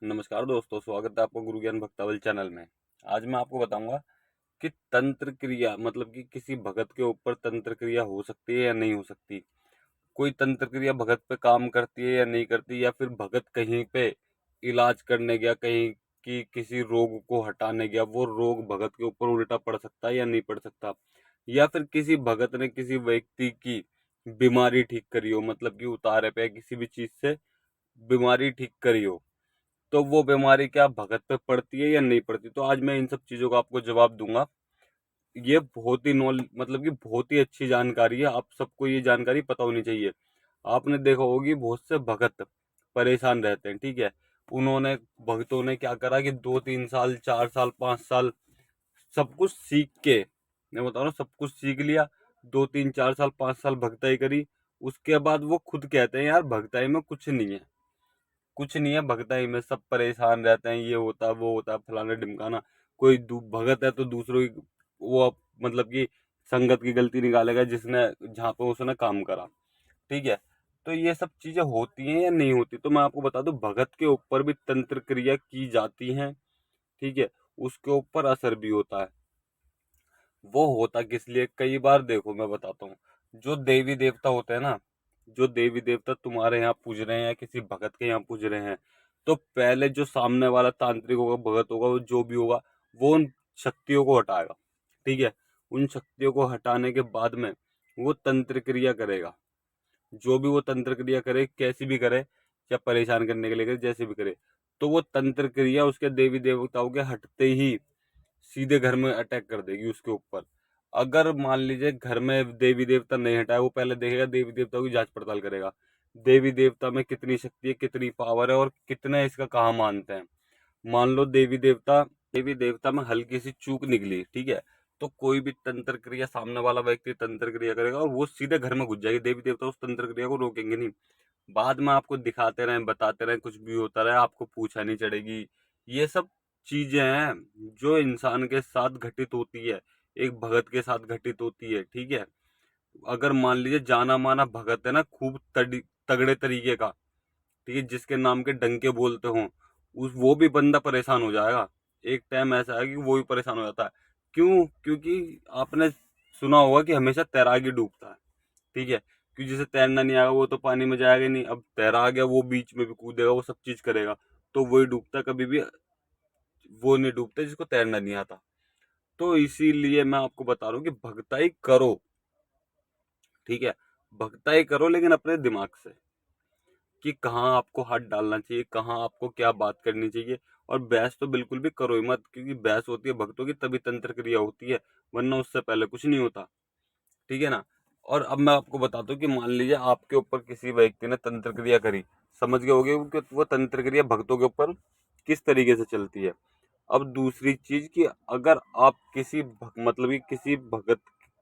नमस्कार दोस्तों, स्वागत है आपका गुरु ज्ञान भक्तावल चैनल में। आज मैं आपको बताऊंगा कि तंत्र क्रिया मतलब कि किसी भगत के ऊपर तंत्र क्रिया हो सकती है या नहीं हो सकती। कोई तंत्र क्रिया भगत पे काम करती है या नहीं करती, या फिर भगत कहीं पे इलाज करने गया, कहीं की किसी रोग को हटाने गया, वो रोग भगत के ऊपर उल्टा पड़ सकता है या नहीं पड़ सकता। या फिर किसी भगत ने किसी व्यक्ति की बीमारी ठीक करी हो, मतलब कि उतारे पे किसी भी चीज से बीमारी ठीक करी हो, तो वो बीमारी क्या भगत पे पड़ती है या नहीं पड़ती। तो आज मैं इन सब चीजों का आपको जवाब दूंगा। ये बहुत ही मतलब कि बहुत ही अच्छी जानकारी है, आप सबको ये जानकारी पता होनी चाहिए। आपने देखा होगी बहुत से भगत परेशान रहते हैं, ठीक है। उन्होंने भगतों ने क्या करा कि 2-3 साल 4 साल 5 साल सब कुछ सीख के, मैं बता रहा हूँ, सब कुछ सीख लिया। 2-3 4 साल 5 साल भगताई करी। उसके बाद वो खुद कहते हैं यार भगताई में कुछ नहीं है, कुछ नहीं है भगताई में, सब परेशान रहते हैं, ये होता है वो होता है फलाना ढिमकाना। कोई भगत है तो दूसरों की वो मतलब कि संगत की गलती निकालेगा जिसने जहाँ पे उसने काम करा, ठीक है। तो ये सब चीजें होती हैं या नहीं होती, तो मैं आपको बता दूं भगत के ऊपर भी तंत्र क्रिया की जाती हैं, ठीक है। उसके ऊपर असर भी होता है। वो होता किस लिए, कई बार देखो मैं बताता हूँ। जो देवी देवता होते हैं ना, जो देवी देवता तुम्हारे यहाँ पूज रहे हैं या किसी भगत के यहाँ पूज रहे हैं, तो पहले जो सामने वाला तांत्रिक होगा, भगत होगा, वो जो भी होगा, वो उन शक्तियों को हटाएगा, ठीक है। उन शक्तियों को हटाने के बाद में वो तंत्र क्रिया करेगा। जो भी वो तंत्र क्रिया करे, कैसी भी करे, या परेशान करने के लिए करे, जैसे भी करे, तो वो तंत्र क्रिया उसके देवी देवताओं के हटते ही सीधे घर में अटैक कर देगी उसके ऊपर। अगर मान लीजिए घर में देवी देवता नहीं हटाया, वो पहले देखेगा, देवी देवताओं की जांच पड़ताल करेगा, देवी देवता में कितनी शक्ति है, कितनी पावर है, और कितना इसका कहाँ मानते हैं। मान लो देवी देवता में हल्की सी चूक निकली, ठीक है, तो कोई भी तंत्र क्रिया सामने वाला व्यक्ति तंत्र क्रिया करेगा और वो सीधे घर में घुस जाएगी। देवी देवता उस तंत्र क्रिया को रोकेंगे नहीं। बाद में आपको दिखाते रहें, बताते रहें, कुछ भी होता रहे, आपको पूछा नहीं चढ़ेगी। ये सब चीजें हैं जो इंसान के साथ घटित होती है, एक भगत के साथ घटित होती है, ठीक है। अगर मान लीजिए जाना माना भगत है ना, खूब तगड़े तरीके का, ठीक है, जिसके नाम के डंके बोलते हो, उस वो भी बंदा परेशान हो जाएगा। एक टाइम ऐसा है कि वो भी परेशान हो जाता है। क्यों? क्योंकि आपने सुना होगा कि हमेशा तैरागी डूबता है, ठीक है। क्योंकि जिसे तैरना नहीं आएगा वो तो पानी में जाएगा ही नहीं। अब तैरा आ गया, वो बीच में भी कूदेगा, वो सब चीज करेगा, तो वही डूबता है। कभी भी वो नहीं डूबता जिसको तैरना नहीं आता। तो इसीलिए मैं आपको बता रहा हूँ कि भगताई करो, ठीक है। भगताई करो लेकिन अपने दिमाग से, कि कहाँ आपको हाथ डालना चाहिए, कहाँ आपको क्या बात करनी चाहिए। और बहस तो बिल्कुल भी करो ही मत, क्योंकि बहस होती है भक्तों की तभी तंत्र क्रिया होती है, वरना उससे पहले कुछ नहीं होता, ठीक है ना। और अब मैं आपको बताता हूँ कि मान लीजिए आपके ऊपर किसी व्यक्ति ने तंत्र क्रिया करी, समझ गए होगे कि वो तंत्र क्रिया भक्तों के ऊपर किस तरीके से चलती है। अब दूसरी चीज कि अगर आप मतलब कि किसी भगत,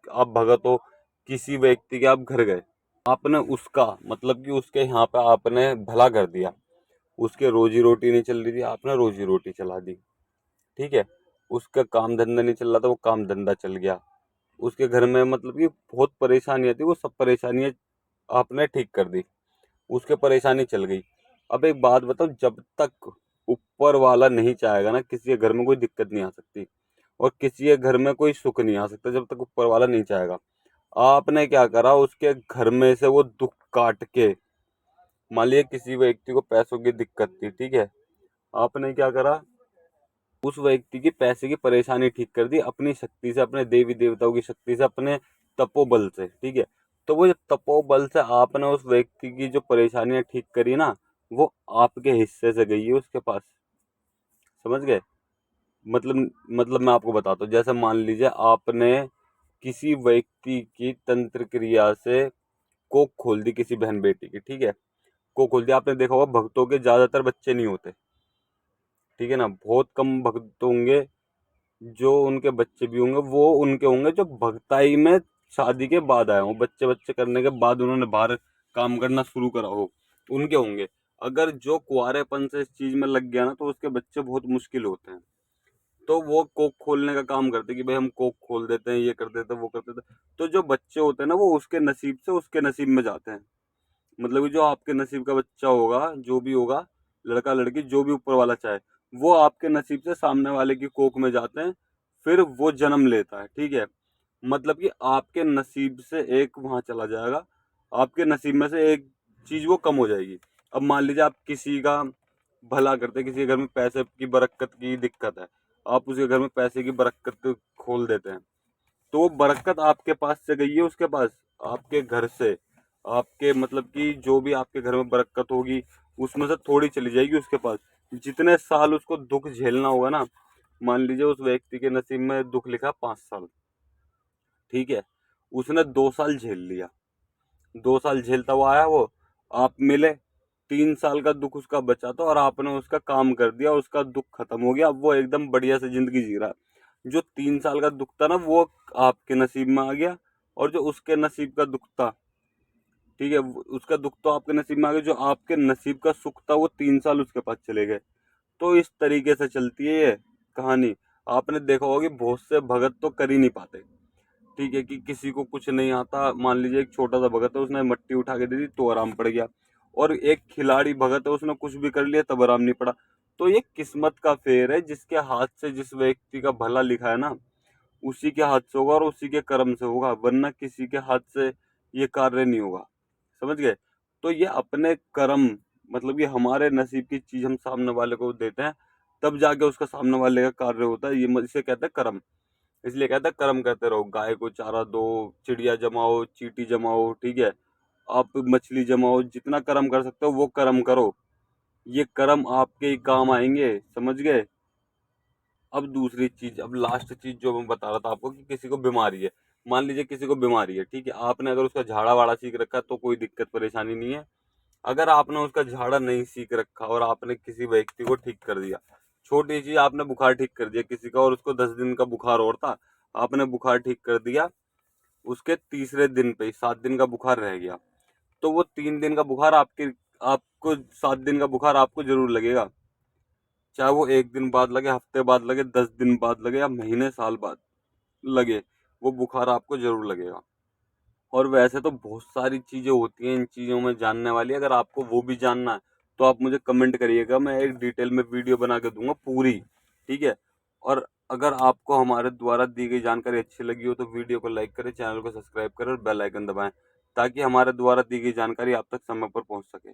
आप भगत हो, किसी व्यक्ति के आप घर गए, आपने उसका मतलब कि उसके यहाँ पे आपने भला कर दिया, उसके रोजी रोटी नहीं चल रही थी, आपने रोजी रोटी चला दी, ठीक है। उसका काम धंधा नहीं चल रहा था, वो काम धंधा चल गया। उसके घर में मतलब कि बहुत परेशानियां थी, वो सब परेशानियां आपने ठीक कर दी, उसके परेशानी चल गई। अब एक बात बताओ, जब तक ऊपर वाला नहीं चाहेगा ना, किसी के घर में कोई दिक्कत नहीं आ सकती, और किसी के घर में कोई सुख नहीं आ सकता जब तक ऊपर वाला नहीं चाहेगा। आपने क्या करा, उसके घर में से वो दुख काट के, मान लिया किसी व्यक्ति को पैसों की दिक्कत थी, ठीक है, आपने क्या करा, उस व्यक्ति की पैसे की परेशानी ठीक कर दी अपनी शक्ति से, अपने देवी देवताओं की शक्ति से, अपने तपोबल से, ठीक है। तो वो जो तपोबल से आपने उस व्यक्ति की जो परेशानियां ठीक करी ना, वो आपके हिस्से से गई है उसके पास, समझ गए। मतलब मैं आपको बताता हूँ, जैसे मान लीजिए आपने किसी व्यक्ति की तंत्र क्रिया से कोख खोल दी किसी बहन बेटी की, ठीक है, कोख खोल दिया। आपने देखा होगा भक्तों के ज्यादातर बच्चे नहीं होते, ठीक है ना, बहुत कम भक्त होंगे जो उनके बच्चे भी होंगे, वो उनके होंगे जो भक्ताई में शादी के बाद आए हों, बच्चे बच्चे करने के बाद उन्होंने बाहर काम करना शुरू करा हो, उनके होंगे। अगर जो कुंवारेपन से इस चीज में लग गया ना, तो उसके बच्चे बहुत मुश्किल होते हैं। तो वो कोक खोलने का काम करते कि भाई हम कोक खोल देते हैं, ये कर देते हैं, वो कर देते हैं। तो जो बच्चे होते हैं ना, वो उसके नसीब से उसके नसीब में जाते हैं, मतलब कि जो आपके नसीब का बच्चा होगा जो भी होगा, लड़का लड़की जो भी ऊपर वाला चाहे, वो आपके नसीब से सामने वाले की कोख में जाते हैं, फिर वो जन्म लेता है। ठीक है, मतलब कि आपके नसीब से एक वहां चला जाएगा, आपके नसीब में से एक चीज वो कम हो जाएगी। अब मान लीजिए आप किसी का भला करते हैं, किसी के घर में पैसे की बरकत की दिक्कत है, आप उसके घर में पैसे की बरकत खोल देते हैं, तो वो बरकत आपके पास से गई है उसके पास, आपके घर से, आपके मतलब कि जो भी आपके घर में बरकत होगी उसमें से थोड़ी चली जाएगी उसके पास। जितने साल उसको दुख झेलना होगा ना, मान लीजिए उस व्यक्ति के नसीब में दुख लिखा 5 साल, ठीक है, उसने 2 साल झेल लिया, 2 साल झेलता हुआ आया वो, आप मिले, 3 साल का दुख उसका बचा था और आपने उसका काम कर दिया, उसका दुख खत्म हो गया, अब वो एकदम बढ़िया से जिंदगी जी रहा है। जो 3 साल का दुख था ना वो आपके नसीब में आ गया, और जो उसके नसीब का दुख था, ठीक है, उसका दुख तो आपके नसीब में आ गया, जो आपके नसीब का सुख था वो 3 साल उसके पास चले गए। तो इस तरीके से चलती है ये कहानी। आपने देखा होगा कि बहुत से भगत तो कर ही नहीं पाते, ठीक है, कि किसी को कुछ नहीं आता, मान लीजिए एक छोटा सा भगत है, उसने मट्टी उठा के दे दी तो आराम पड़ गया, और एक खिलाड़ी भगत है, उसने कुछ भी कर लिया तब आराम नहीं पड़ा। तो ये किस्मत का फेर है, जिसके हाथ से जिस व्यक्ति का भला लिखा है ना, उसी के हाथ से होगा और उसी के कर्म से होगा, वरना किसी के हाथ से ये कार्य नहीं होगा। समझ गए? तो ये अपने कर्म, मतलब ये हमारे नसीब की चीज हम सामने वाले को देते हैं, तब जाके उसका सामने वाले का कार्य होता है। ये इसे कहते हैं कर्म। इसलिए कहते हैं कर्म करते रहो, गाय को चारा दो, चिड़िया जमाओ, चींटी जमाओ, ठीक है, आप मछली जमाओ, जितना कर्म कर सकते हो वो कर्म करो, ये कर्म आपके ही काम आएंगे। समझ गए? अब दूसरी चीज, अब लास्ट चीज जो मैं बता रहा था आपको, कि किसी को बीमारी है, मान लीजिए किसी को बीमारी है, ठीक है, आपने अगर उसका झाड़ा वाड़ा सीख रखा तो कोई दिक्कत परेशानी नहीं है। अगर आपने उसका झाड़ा नहीं सीख रखा और आपने किसी व्यक्ति को ठीक कर दिया, छोटी चीज, आपने बुखार ठीक कर दिया किसी का, और उसको 10 दिन का बुखार और था, आपने बुखार ठीक कर दिया, उसके तीसरे दिन पे ही 7 दिन का बुखार रह गया, तो वो 3 दिन का बुखार आपके, आपको 7 दिन का बुखार आपको जरूर लगेगा, चाहे वो 1 दिन बाद लगे, हफ्ते बाद लगे, 10 दिन बाद लगे, या महीने साल बाद लगे, वो बुखार आपको जरूर लगेगा। और वैसे तो बहुत सारी चीजें होती हैं इन चीजों में जानने वाली, अगर आपको वो भी जानना है तो आप मुझे कमेंट करिएगा, मैं एक डिटेल में वीडियो बना के दूंगा पूरी। ठीक है, और अगर आपको हमारे द्वारा दी गई जानकारी अच्छी लगी हो तो वीडियो को लाइक करें, चैनल को सब्सक्राइब करें और बेल आइकन दबाएं, ताकि हमारे द्वारा दी गई जानकारी आप तक समय पर पहुंच सके।